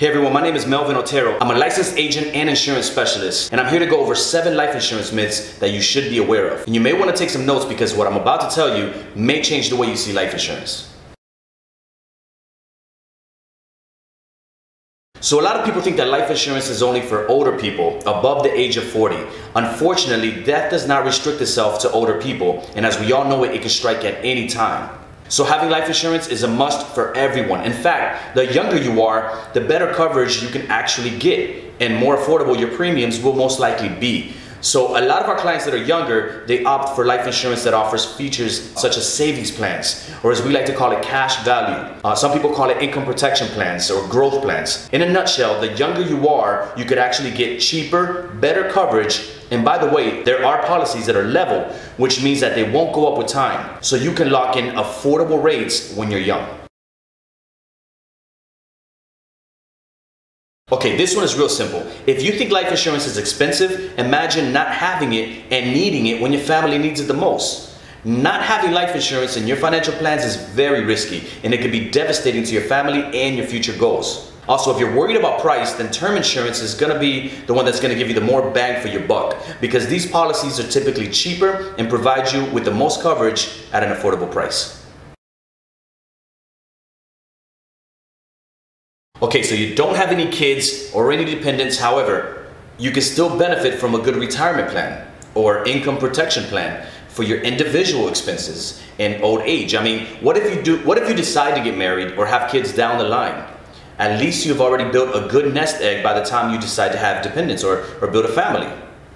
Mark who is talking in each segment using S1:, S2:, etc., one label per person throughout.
S1: Hey everyone, my name is Melvin Otero. I'm a licensed agent and insurance specialist, and I'm here to go over 7 life insurance myths that you should be aware of. And you may want to take some notes because what I'm about to tell you may change the way you see life insurance. So a lot of people think that life insurance is only for older people above the age of 40. Unfortunately, death does not restrict itself to older people, and as we all know it can strike at any time. So having life insurance is a must for everyone. In fact, the younger you are, the better coverage you can actually get, and more affordable your premiums will most likely be. So a lot of our clients that are younger, they opt for life insurance that offers features such as savings plans, or as we like to call it, cash value. Some people call it income protection plans or growth plans. In a nutshell, the younger you are, you could actually get cheaper, better coverage. And by the way, there are policies that are level, which means that they won't go up with time. So you can lock in affordable rates when you're young. Okay, this one is real simple. If you think life insurance is expensive, imagine not having it and needing it when your family needs it the most. Not having life insurance in your financial plans is very risky, and it can be devastating to your family and your future goals. Also, if you're worried about price, then term insurance is going to be the one that's going to give you the more bang for your buck, because these policies are typically cheaper and provide you with the most coverage at an affordable price. Okay, so you don't have any kids or any dependents. However, you can still benefit from a good retirement plan or income protection plan for your individual expenses in old age. I mean, what if you decide to get married or have kids down the line? At least you've already built a good nest egg by the time you decide to have dependents or build a family.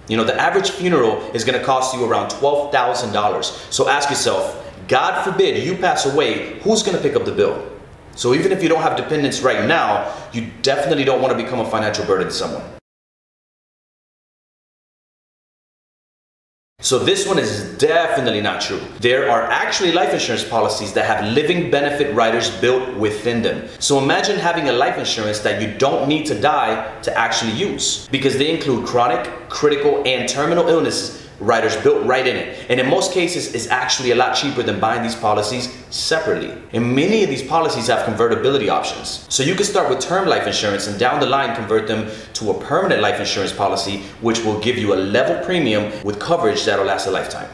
S1: You know, the average funeral is going to cost you around $12,000. So ask yourself, God forbid you pass away, who's going to pick up the bill? So even if you don't have dependents right now, you definitely don't want to become a financial burden to someone. So this one is definitely not true. There are actually life insurance policies that have living benefit riders built within them. So imagine having a life insurance that you don't need to die to actually use, because they include chronic, critical, and terminal illness riders built right in it. And in most cases, it's actually a lot cheaper than buying these policies separately. And many of these policies have convertibility options. So you can start with term life insurance and down the line convert them to a permanent life insurance policy, which will give you a level premium with coverage that'll last a lifetime.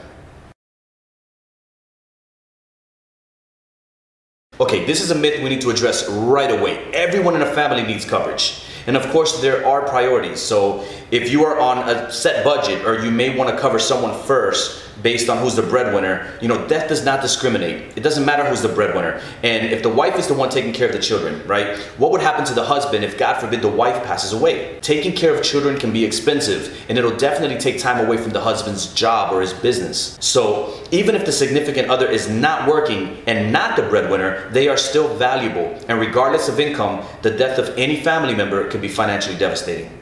S1: Okay, this is a myth we need to address right away. Everyone in a family needs coverage. And of course, there are priorities. So if you are on a set budget, or you may want to cover someone first based on who's the breadwinner, you know, death does not discriminate. It doesn't matter who's the breadwinner. And if the wife is the one taking care of the children, right? What would happen to the husband if, God forbid, the wife passes away? Taking care of children can be expensive, and it'll definitely take time away from the husband's job or his business. So even if the significant other is not working and not the breadwinner, they are still valuable. And regardless of income, the death of any family member could be financially devastating.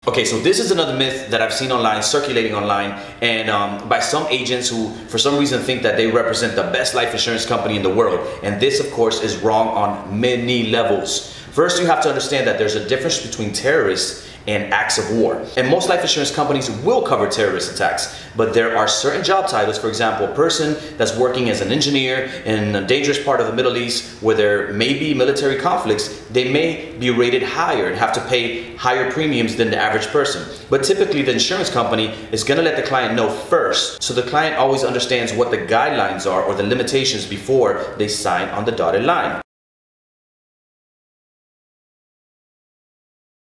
S1: Okay, so this is another myth that I've seen online, circulating online, and by some agents who for some reason think that they represent the best life insurance company in the world. And this, of course, is wrong on many levels. First, you have to understand that there's a difference between terrorists and acts of war. And most life insurance companies will cover terrorist attacks, but there are certain job titles. For example, a person that's working as an engineer in a dangerous part of the Middle East where there may be military conflicts, they may be rated higher and have to pay higher premiums than the average person. But typically the insurance company is going to let the client know first, so the client always understands what the guidelines are or the limitations before they sign on the dotted line.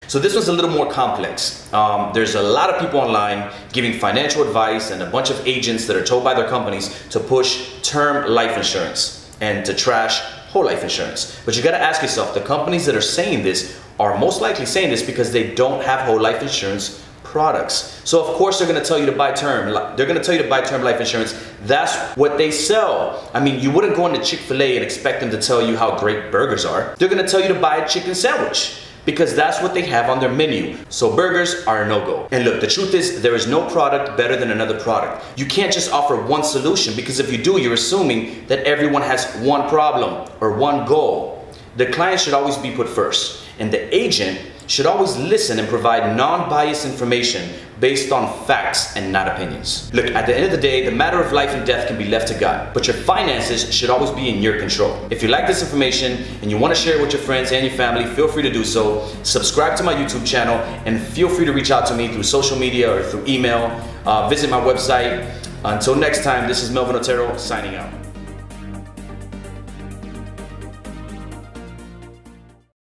S1: So this one's a little more complex. There's a lot of people online giving financial advice and a bunch of agents that are told by their companies to push term life insurance and to trash whole life insurance. But you gotta ask yourself, the companies that are saying this are most likely saying this because they don't have whole life insurance products. So of course they're gonna tell you to buy term. They're gonna tell you to buy term life insurance. That's what they sell. I mean, you wouldn't go into Chick-fil-A and expect them to tell you how great burgers are. They're gonna tell you to buy a chicken sandwich, because that's what they have on their menu. So burgers are a no-go. And look, the truth is there is no product better than another product. You can't just offer one solution, because if you do, you're assuming that everyone has one problem or one goal. The client should always be put first, and the agent should always listen and provide non-biased information based on facts and not opinions. Look, at the end of the day, the matter of life and death can be left to God, but your finances should always be in your control. If you like this information and you want to share it with your friends and your family, feel free to do so. Subscribe to my YouTube channel and feel free to reach out to me through social media or through email. Visit my website. Until next time, this is Melvin Otero signing out.